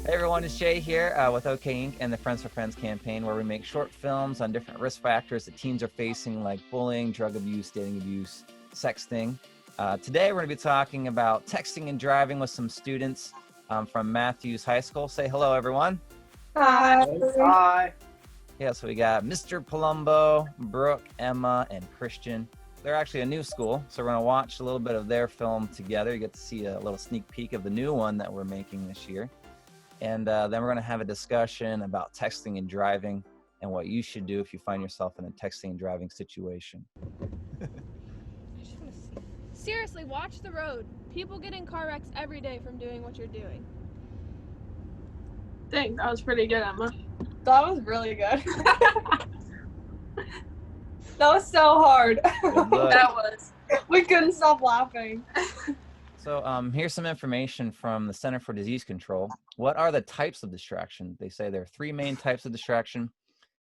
Hey everyone, it's Jay here with OK Inc. and the Friends for Friends campaign, where we make short films on different risk factors that teens are facing, like bullying, drug abuse, dating abuse, sexting. Today we're going to be talking about texting and driving with some students from Mathews High School. Say hello, everyone. Hi. Hi. Yeah, so we got Mr. Palumbo, Brooke, Emma, and Christian. They're actually a new school, so we're going to watch a little bit of their film together. You get to see a little sneak peek of the new one that we're making this year. And then we're going to have a discussion about texting and driving and what you should do if you find yourself in a texting and driving situation. Seriously, watch the road. People get in car wrecks every day from doing what you're doing. Dang, that was pretty good, Emma. That was really good. That was so hard. That was. We couldn't stop laughing. So here's some information from the Center for Disease Control. What are the types of distraction? They say there are three main types of distraction: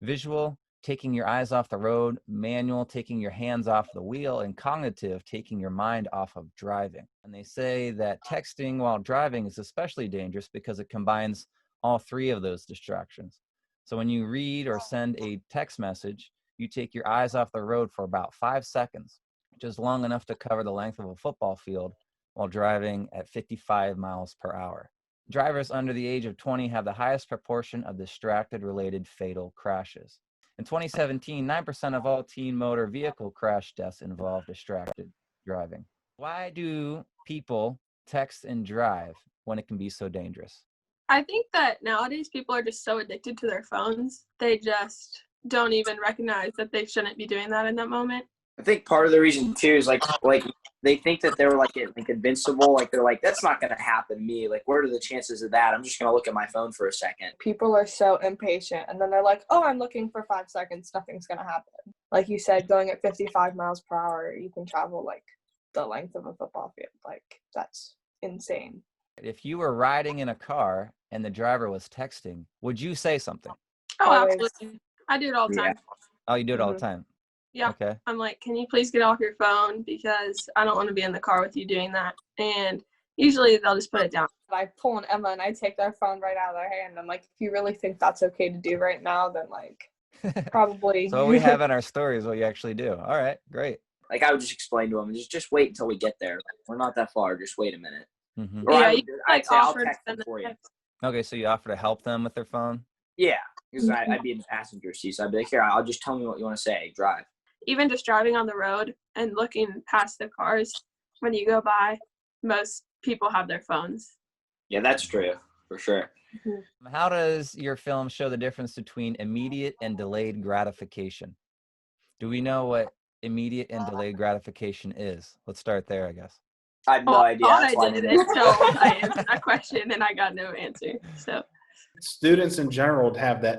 visual, taking your eyes off the road; manual, taking your hands off the wheel; and cognitive, taking your mind off of driving. And they say that texting while driving is especially dangerous because it combines all three of those distractions. So when you read or send a text message, you take your eyes off the road for about 5 seconds, which is long enough to cover the length of a football field, while driving at 55 miles per hour. Drivers under the age of 20 have the highest proportion of distracted-related fatal crashes. In 2017, 9% of all teen motor vehicle crash deaths involve distracted driving. Why do people text and drive when it can be so dangerous? I think that nowadays people are just so addicted to their phones, they just don't even recognize that they shouldn't be doing that in that moment. I think part of the reason too is like they think that they're like invincible. Like they're like, that's not gonna happen to me. Like, what are the chances of that? I'm just gonna look at my phone for a second. People are so impatient, and then they're like, oh, I'm looking for 5 seconds, nothing's gonna happen. Like you said, going at 55 miles per hour, you can travel like the length of a football field. Like, that's insane. If you were riding in a car and the driver was texting, would you say something? Oh, Always. absolutely. I do it all the time. Oh, you do it all the time? Yeah. Okay. I'm like, can you please get off your phone, because I don't want to be in the car with you doing that. And usually they'll just put it down. I pull an Emma and I take their phone right out of their hand. I'm like, if you really think that's okay to do right now, then like probably. So what we have in our story is what you actually do. All right, great. Like I would just explain to them, just wait until we get there. We're not that far. Just wait a minute. Mm-hmm. Or Yeah, I'd you like say I'll offer to text send them for you. text. Okay, so you offer to help them with their phone? Yeah, because I'd be in the passenger seat, so I'd be like, here, I'll just tell me what you want to say. Drive. Even just driving on the road and looking past the cars when you go by, most people have their phones. Yeah, that's true for sure. How does your film show the difference between immediate and delayed gratification? Do we know what immediate and delayed gratification is? Let's start there, I guess. I have no idea. All That's I why did didn't- until I answered that question and I got no answer. So Students in general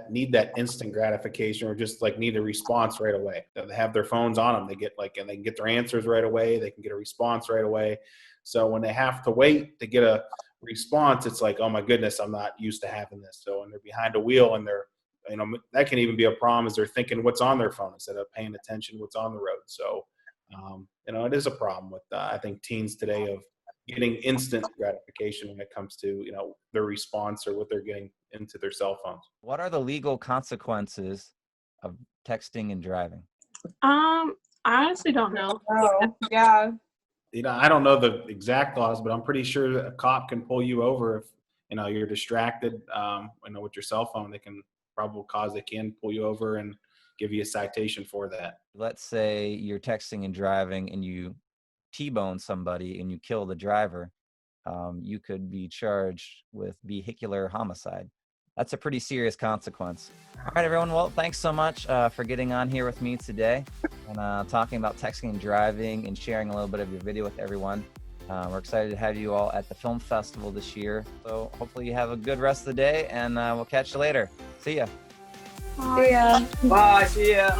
need that instant gratification, or just like need a response right away. They have their phones on them. And they can get their answers right away. They can get a response right away. So when they have to wait to get a response, it's like, oh my goodness, I'm not used to having this. So when they're behind a wheel and that can even be a problem, as they're thinking what's on their phone instead of paying attention what's on the road. So, it is a problem with, I think, teens today of getting instant gratification when it comes to, their response or what they're getting into their cell phones. What are the legal consequences of texting and driving? I honestly don't know. Oh, yeah. I don't know the exact laws, but I'm pretty sure that a cop can pull you over if, you're distracted, with your cell phone. They can pull you over and give you a citation for that. Let's say you're texting and driving and you T-bone somebody and you kill the driver. You could be charged with vehicular homicide. That's a pretty serious consequence. All right, everyone. Well, thanks so much for getting on here with me today and talking about texting and driving and sharing a little bit of your video with everyone. We're excited to have you all at the film festival this year. So hopefully you have a good rest of the day, and we'll catch you later. See ya. Yeah. Bye. See ya.